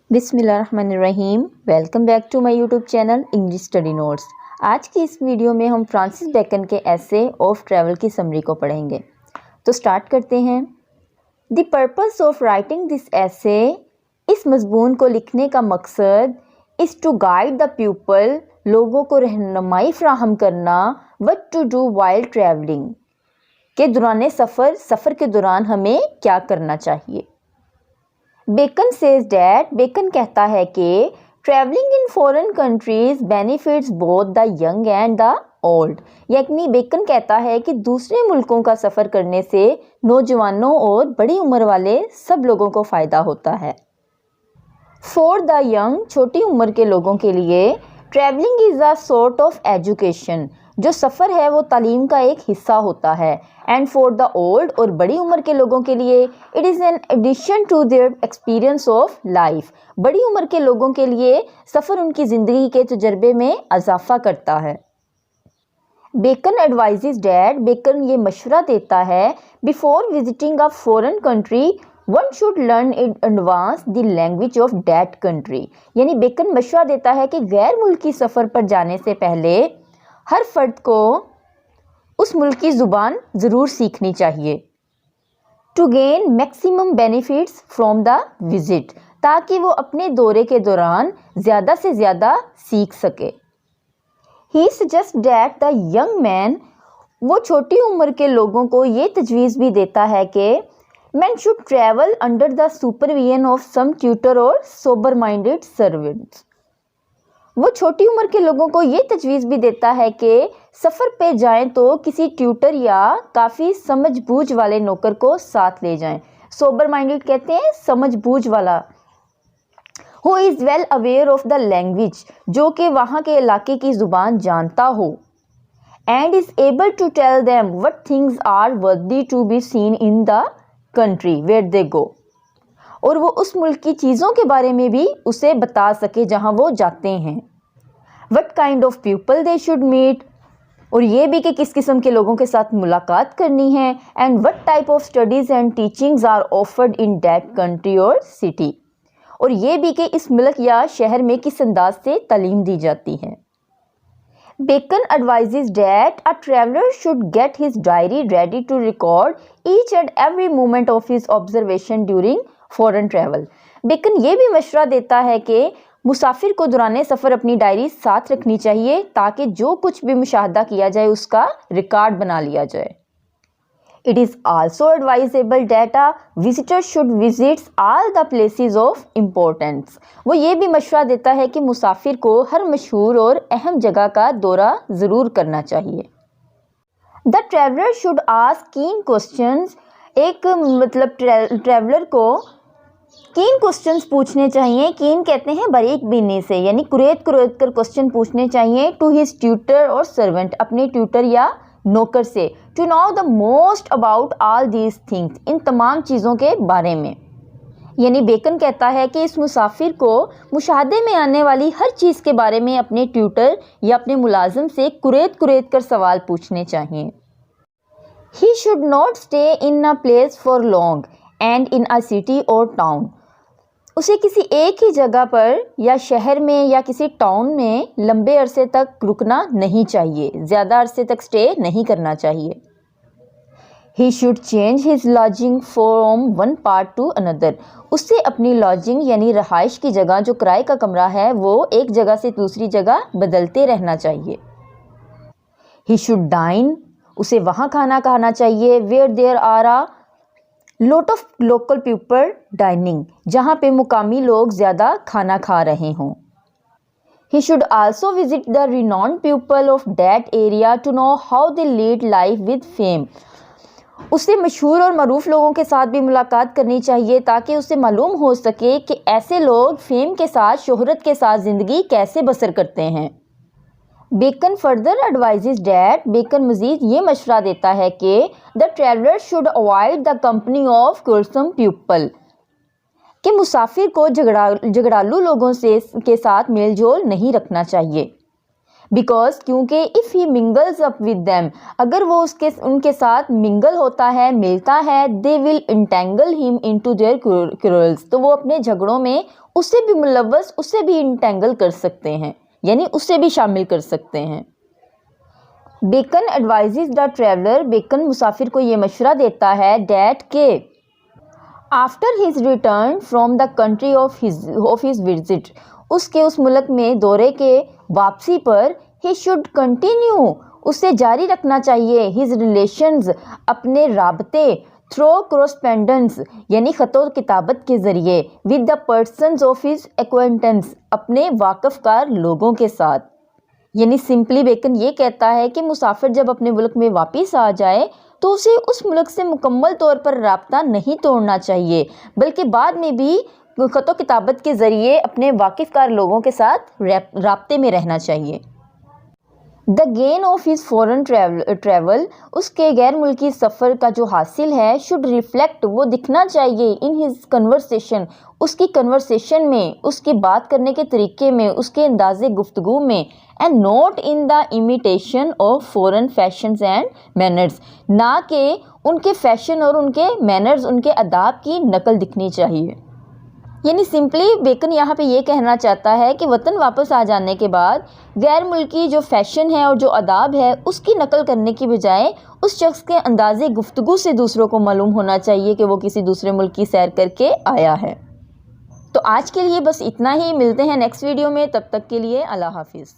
बिस्मिल्लाहिर्रहमानिर्रहीम। Welcome back to my YouTube channel English study notes. आज की इस वीडियो में हम फ्रांसिस बेकन के एसे ऑफ ट्रैवल की समरी को पढ़ेंगे। तो स्टार्ट करते हैं। The purpose of writing this essay, इस मजमून को लिखने का मकसद is to guide the people, लोगों को रहनुमाई फ्राहम करना, what to do while travelling, के दौरान सफ़र के दौरान हमें क्या करना चाहिए। बेकन सेज डैट, बेकन कहता है कि travelling in foreign countries benefits both the young and the old, यानी बेकन कहता है कि दूसरे मुल्कों का सफ़र करने से नौजवानों और बड़ी उम्र वाले सब लोगों को फ़ायदा होता है। फॉर द यंग, छोटी उम्र के लोगों के लिए travelling is a sort of education, जो सफ़र है वो तालीम का एक हिस्सा होता है। एंड फॉर द ओल्ड, और बड़ी उम्र के लोगों के लिए it is an addition to their experience of life, बड़ी उम्र के लोगों के लिए सफ़र उनकी ज़िंदगी के तजर्बे में इजाफा करता है। बेकन एडवाइजेज डैट, बेकन ये मशवरा देता है before visiting a foreign country one should learn in advance the language of that country, यानी बेकन मशवरा देता है कि गैर मुल्की सफ़र पर जाने से पहले हर फर्द को उस मुल्क की ज़ुबान ज़रूर सीखनी चाहिए। To gain maximum benefits from the visit, ताकि वो अपने दौरे के दौरान ज़्यादा से ज़्यादा सीख सके। He suggest that the young man, वो छोटी उम्र के लोगों को ये तजवीज़ भी देता है कि man should travel under the supervision of some tutor और सोबर माइंडेड सर्वेंट्स, वो छोटी उम्र के लोगों को ये तजवीज़ भी देता है कि सफ़र पे जाएं तो किसी ट्यूटर या काफ़ी समझबूझ वाले नौकर को साथ ले जाएं। सोबर माइंडेड कहते हैं समझबूझ वाला। Who is well aware of the language, जो कि वहाँ के इलाके की ज़ुबान जानता हो। And is able to tell them what things are worthy to be seen in the country where they go, और वो उस मुल्क की चीज़ों के बारे में भी उसे बता सके जहाँ वो जाते हैं। What kind of people they should meet, और ये भी कि किस किस्म के लोगों के साथ मुलाकात करनी है। And what type of studies and teachings are offered in that country or city, और ये भी कि इस मुल्क या शहर में किस अंदाज से तालीम दी जाती है। Bacon advises that a traveler should get his diary ready to record each and every moment of his observation during foreign travel. Bacon ये भी मशवरा देता है कि मुसाफिर को दौरान सफ़र अपनी डायरी साथ रखनी चाहिए, ताकि जो कुछ भी मुशाहदा किया जाए उसका रिकॉर्ड बना लिया जाए। It is also advisable that a visitor should visit all the places of importance. वो ये भी मशवरा देता है कि मुसाफिर को हर मशहूर और अहम जगह का दौरा ज़रूर करना चाहिए। The traveler should ask keen questions, एक मतलब ट्रैवलर को कीन क्वेश्चंस पूछने चाहिए। कीन कहते हैं बारीक बीनी से, यानी कुरेद कर क्वेश्चन पूछने चाहिए। टू हिज ट्यूटर और सर्वेंट, अपने ट्यूटर या नौकर से। To know the most about all these things, इन तमाम चीज़ों के बारे में। यानी बेकन कहता है कि इस मुसाफिर को मुशाहदे में आने वाली हर चीज़ के बारे में अपने ट्यूटर या अपने मुलाजिम से कुरेद कर सवाल पूछने चाहिए। He should not stay in a place for long and in a city और टाउन, उसे किसी एक ही जगह पर या शहर में या किसी टाउन में लंबे अरसे तक रुकना नहीं चाहिए, ज़्यादा अरसे तक स्टे नहीं करना चाहिए। He should change his lodging from one part two another, उससे अपनी लॉजिंग यानी रहाइश की जगह, जो किराए का कमरा है, वो एक जगह से दूसरी जगह बदलते रहना चाहिए। ही शुड डाइन, उसे वहाँ खाना खाना चाहिए where there are a lot of local people dining, जहाँ पे मुकामी लोग ज़्यादा खाना खा रहे हों। He should also visit the renowned people of that area to know how they lead life with fame, उससे मशहूर और मरूफ लोगों के साथ भी मुलाकात करनी चाहिए, ताकि उसे मालूम हो सके कि ऐसे लोग फेम के साथ, शोहरत के साथ ज़िंदगी कैसे बसर करते हैं। Bacon further advises that, Bacon मज़ीद ये मशवरा देता है कि the traveller should avoid the company of quarrelsome people, कि मुसाफिर को झगड़ालू लोगों से के साथ मेल जोल नहीं रखना चाहिए। बिकॉज क्योंकि if he mingles up with them, अगर वो उनके साथ मिंगल होता है, मिलता है, they will entangle him into their quarrels, तो वो अपने झगड़ों में उससे भी मुलव्वस, उससे भी इंटेंगल कर सकते हैं, यानी उससे भी शामिल कर सकते हैं। Bacon advises the traveller, Bacon मुसाफिर को ये मशवरा देता है डैट के after his return from the country of his visit, उसके उस मुल्क में दौरे के वापसी पर ही शुड कंटिन्यू, उसे जारी रखना चाहिए हिज रिलेशंस, अपने राबते, थ्रो कोरस्पेंडेंस, यानी ख़तो किताबत के ज़रिए, with the persons of his acquaintance, अपने वाकफ़कार लोगों के साथ। यानी सिंपली बेकन ये कहता है कि मुसाफिर जब अपने मुल्क में वापस आ जाए तो उसे उस मुल्क से मुकम्मल तौर पर राब्ता नहीं तोड़ना चाहिए, बल्कि बाद में भी ख़तो किताबत के ज़रिए अपने वाकिफ़कार लोगों के साथ राब्ते में रहना चाहिए। The gain of his foreign travel, उसके गैर मुल्की सफ़र का जो हासिल है, शुड रिफ्लेक्ट, वो दिखना चाहिए, इन हिज कन्वर्सेशन, उसकी कन्वर्सेशन में, उसकी बात करने के तरीके में, उसके अंदाज़े गुफ्तगू में, and not in the imitation of foreign fashions and manners, ना कि उनके फैशन और उनके मैनर्स, उनके अदाब की नकल दिखनी चाहिए। यानी सिंपली बेकन यहाँ पे ये कहना चाहता है कि वतन वापस आ जाने के बाद गैर मुल्की जो फ़ैशन है और जो अदाब है उसकी नकल करने की बजाय उस शख्स के अंदाज़े गुफ्तगू से दूसरों को मालूम होना चाहिए कि वो किसी दूसरे मुल्क की सैर करके आया है। तो आज के लिए बस इतना ही, मिलते हैं नेक्स्ट वीडियो में, तब तक के लिए अल्लाह हाफिज़।